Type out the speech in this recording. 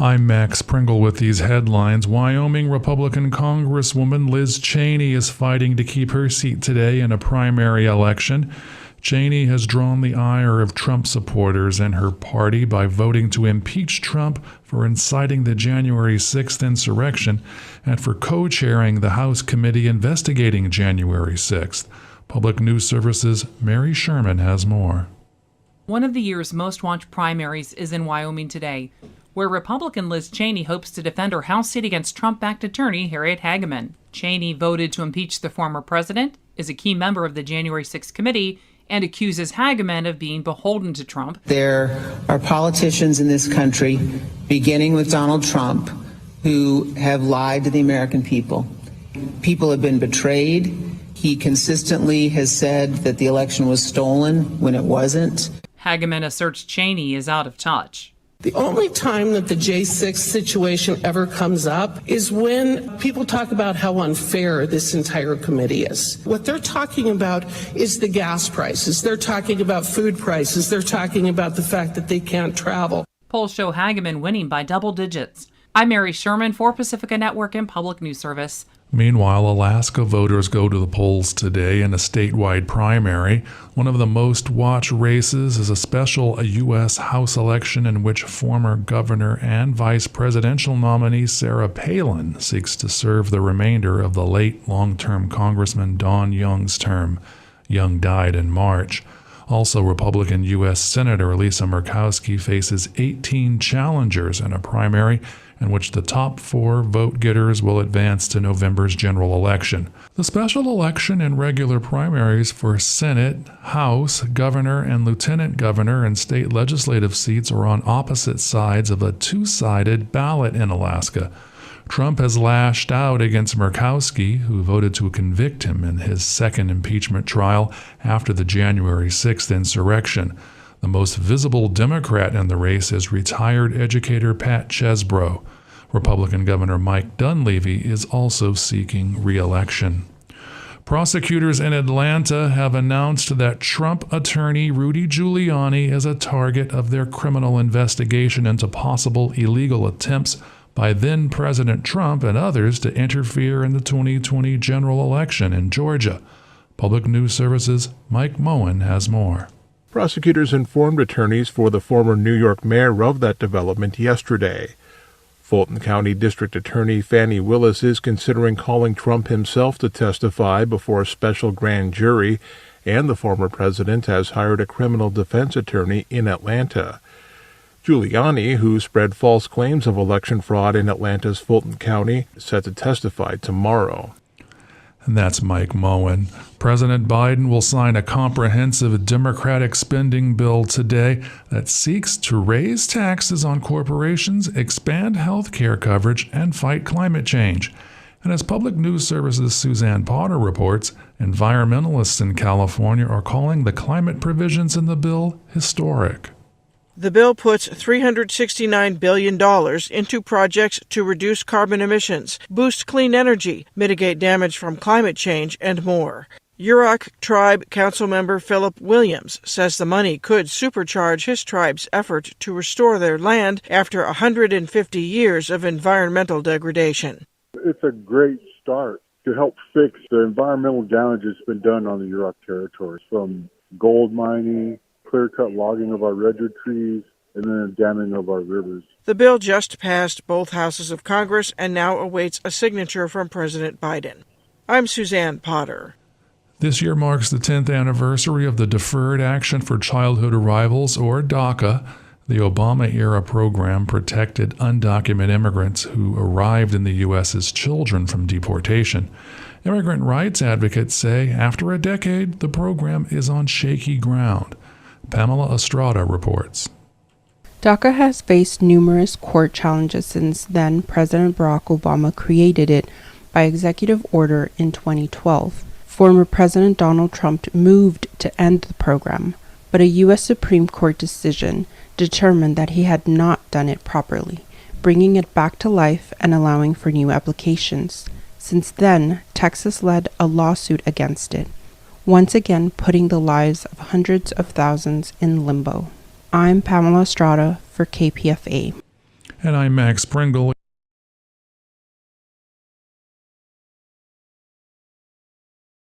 I'm Max Pringle with these headlines. Wyoming Republican Congresswoman Liz Cheney is fighting to keep her seat today in a primary election. Cheney has drawn the ire of Trump supporters and her party by voting to impeach Trump for inciting the January 6th insurrection and for co-chairing the House committee investigating January 6th. Public News Service's Mary Sherman has more. One of the year's most watched primaries is in Wyoming today, where Republican Liz Cheney hopes to defend her House seat against Trump-backed attorney Harriet Hageman. Cheney voted to impeach the former president, is a key member of the January 6th committee, and accuses Hageman of being beholden to Trump. There are politicians in this country, beginning with Donald Trump, who have lied to the American people. People have been betrayed. He consistently has said that the election was stolen when it wasn't. Hageman asserts Cheney is out of touch. The only time that the J6 situation ever comes up is when people talk about how unfair this entire committee is. What they're talking about is the gas prices. They're talking about food prices. They're talking about the fact that they can't travel. Polls show Hageman winning by double digits. I'm Mary Sherman for Pacifica Network and Public News Service. Meanwhile, Alaska voters go to the polls today in a statewide primary. One of the most watched races is a special U.S. House election in which former governor and vice presidential nominee Sarah Palin seeks to serve the remainder of the late long-term Congressman Don Young's term. Young died in March. Also, Republican U.S. Senator Lisa Murkowski faces 18 challengers in a primary in which the top 4 vote-getters will advance to November's general election. The special election and regular primaries for Senate, House, governor, and lieutenant governor and state legislative seats are on opposite sides of a two-sided ballot in Alaska. Trump has lashed out against Murkowski, who voted to convict him in his second impeachment trial after the January 6th insurrection. The most visible Democrat in the race is retired educator Pat Chesbrough. Republican Governor Mike Dunleavy is also seeking re-election. Prosecutors in Atlanta have announced that Trump attorney Rudy Giuliani is a target of their criminal investigation into possible illegal attempts by then-President Trump and others to interfere in the 2020 general election in Georgia. Public News Service's Mike Moen has more. Prosecutors informed attorneys for the former New York mayor of that development yesterday. Fulton County District Attorney Fannie Willis is considering calling Trump himself to testify before a special grand jury, and the former president has hired a criminal defense attorney in Atlanta. Giuliani, who spread false claims of election fraud in Atlanta's Fulton County, is set to testify tomorrow. And that's Mike Moen. President Biden will sign a comprehensive Democratic spending bill today that seeks to raise taxes on corporations, expand health care coverage, and fight climate change. And as Public News Service's Suzanne Potter reports, environmentalists in California are calling the climate provisions in the bill historic. The bill puts $369 billion into projects to reduce carbon emissions, boost clean energy, mitigate damage from climate change, and more. Yurok Tribe Councilmember Philip Williams says the money could supercharge his tribe's effort to restore their land after 150 years of environmental degradation. It's a great start to help fix the environmental damage that's been done on the Yurok territory, from gold mining, clear-cut logging of our redwood trees, and then damming of our rivers. The bill just passed both houses of Congress and now awaits a signature from President Biden. I'm Suzanne Potter. This year marks the 10th anniversary of the Deferred Action for Childhood Arrivals, or DACA. The Obama-era program protected undocumented immigrants who arrived in the U.S. as children from deportation. Immigrant rights advocates say after a decade, the program is on shaky ground. Pamela Estrada reports. DACA has faced numerous court challenges since then President Barack Obama created it by executive order in 2012. Former President Donald Trump moved to end the program, but a U.S. Supreme Court decision determined that he had not done it properly, bringing it back to life and allowing for new applications. Since then, Texas led a lawsuit against it, once again putting the lives of hundreds of thousands in limbo. I'm Pamela Estrada for KPFA. And I'm Max Pringle.